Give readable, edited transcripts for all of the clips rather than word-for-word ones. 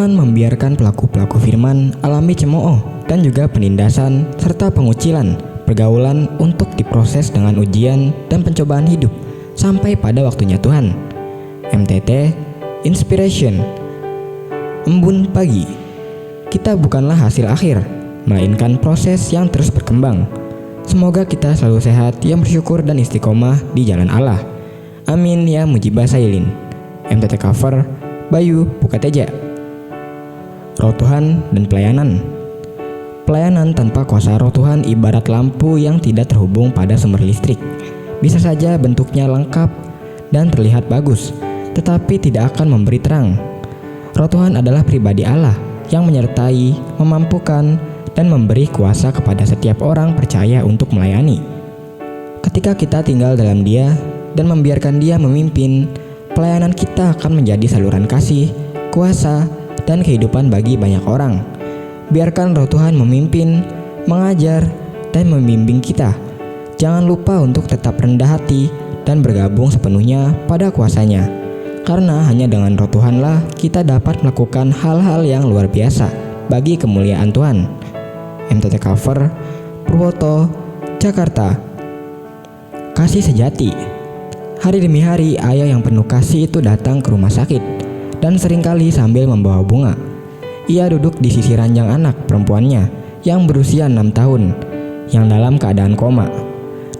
Tuhan membiarkan pelaku-pelaku firman alami cemooh dan juga penindasan serta pengucilan pergaulan untuk diproses dengan ujian dan pencobaan hidup sampai pada waktunya Tuhan. MTT Inspiration. Embun pagi. Kita bukanlah hasil akhir, melainkan proses yang terus berkembang. Semoga kita selalu sehat, yang bersyukur dan istiqomah di jalan Allah. Amin ya mujibah sailin. MTT Cover Bayu Pukateja. Roh Tuhan dan pelayanan. Pelayanan tanpa kuasa Roh Tuhan ibarat lampu yang tidak terhubung pada sumber listrik. Bisa saja bentuknya lengkap dan terlihat bagus, tetapi tidak akan memberi terang. Roh Tuhan adalah pribadi Allah yang menyertai, memampukan, dan memberi kuasa kepada setiap orang percaya untuk melayani. Ketika kita tinggal dalam Dia dan membiarkan Dia memimpin, pelayanan kita akan menjadi saluran kasih, kuasa, dan kehidupan bagi banyak orang. Biarkan Roh Tuhan memimpin, mengajar, dan membimbing kita. Jangan lupa untuk tetap rendah hati dan bergabung sepenuhnya pada kuasa-Nya. Karena hanya dengan Roh Tuhanlah kita dapat melakukan hal-hal yang luar biasa bagi kemuliaan Tuhan. MTT Cover Purwoto, Jakarta. Kasih sejati. Hari demi hari ayah yang penuh kasih itu datang ke rumah sakit dan seringkali sambil membawa bunga. Ia duduk di sisi ranjang anak perempuannya yang berusia 6 tahun, yang dalam keadaan koma,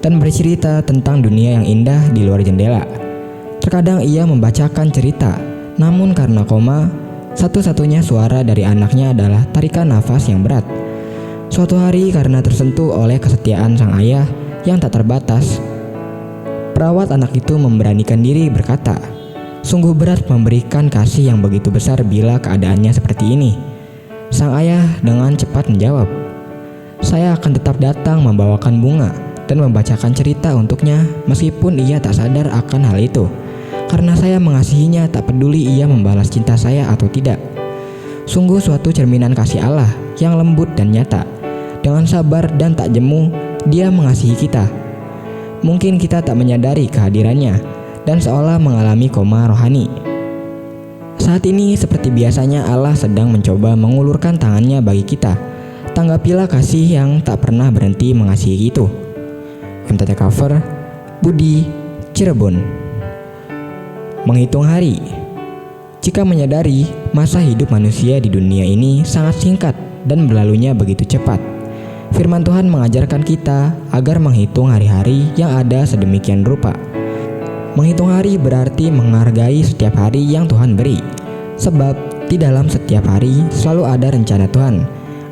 dan bercerita tentang dunia yang indah di luar jendela. Terkadang ia membacakan cerita, namun karena koma, satu-satunya suara dari anaknya adalah tarikan nafas yang berat. Suatu hari karena tersentuh oleh kesetiaan sang ayah yang tak terbatas, perawat anak itu memberanikan diri berkata, "Sungguh berat memberikan kasih yang begitu besar bila keadaannya seperti ini." Sang ayah dengan cepat menjawab, "Saya akan tetap datang membawakan bunga dan membacakan cerita untuknya meskipun ia tak sadar akan hal itu. Karena saya mengasihinya tak peduli ia membalas cinta saya atau tidak." Sungguh suatu cerminan kasih Allah yang lembut dan nyata. Dengan sabar dan tak jemu, Dia mengasihi kita. Mungkin kita tak menyadari kehadirannya dan seolah mengalami koma rohani. Saat ini seperti biasanya Allah sedang mencoba mengulurkan tangannya bagi kita. Tanggapilah kasih yang tak pernah berhenti mengasihi itu. MTT Cover Budi, Cirebon. Menghitung hari. Jika menyadari masa hidup manusia di dunia ini sangat singkat dan berlalunya begitu cepat, firman Tuhan mengajarkan kita agar menghitung hari-hari yang ada sedemikian rupa. Menghitung hari berarti menghargai setiap hari yang Tuhan beri. Sebab di dalam setiap hari selalu ada rencana Tuhan.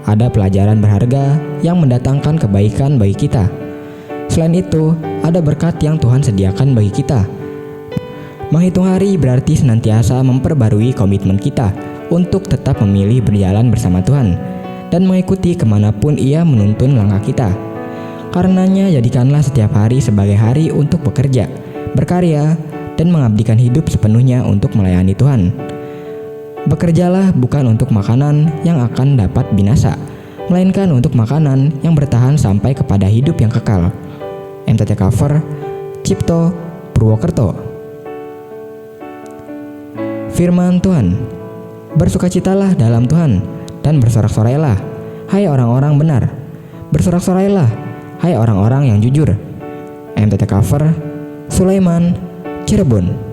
Ada pelajaran berharga yang mendatangkan kebaikan bagi kita. Selain itu, ada berkat yang Tuhan sediakan bagi kita. Menghitung hari berarti senantiasa memperbarui komitmen kita untuk tetap memilih berjalan bersama Tuhan dan mengikuti kemanapun Ia menuntun langkah kita. Karenanya jadikanlah setiap hari sebagai hari untuk bekerja, berkarya, dan mengabdikan hidup sepenuhnya untuk melayani Tuhan. Bekerjalah bukan untuk makanan yang akan dapat binasa, melainkan untuk makanan yang bertahan sampai kepada hidup yang kekal. MTT Cover Cipto, Purwokerto. Firman Tuhan. Bersukacitalah dalam Tuhan dan bersorak-sorailah, hai orang-orang benar. Bersorak-sorailah, hai orang-orang yang jujur. MTT Cover Sulaiman, Cirebon.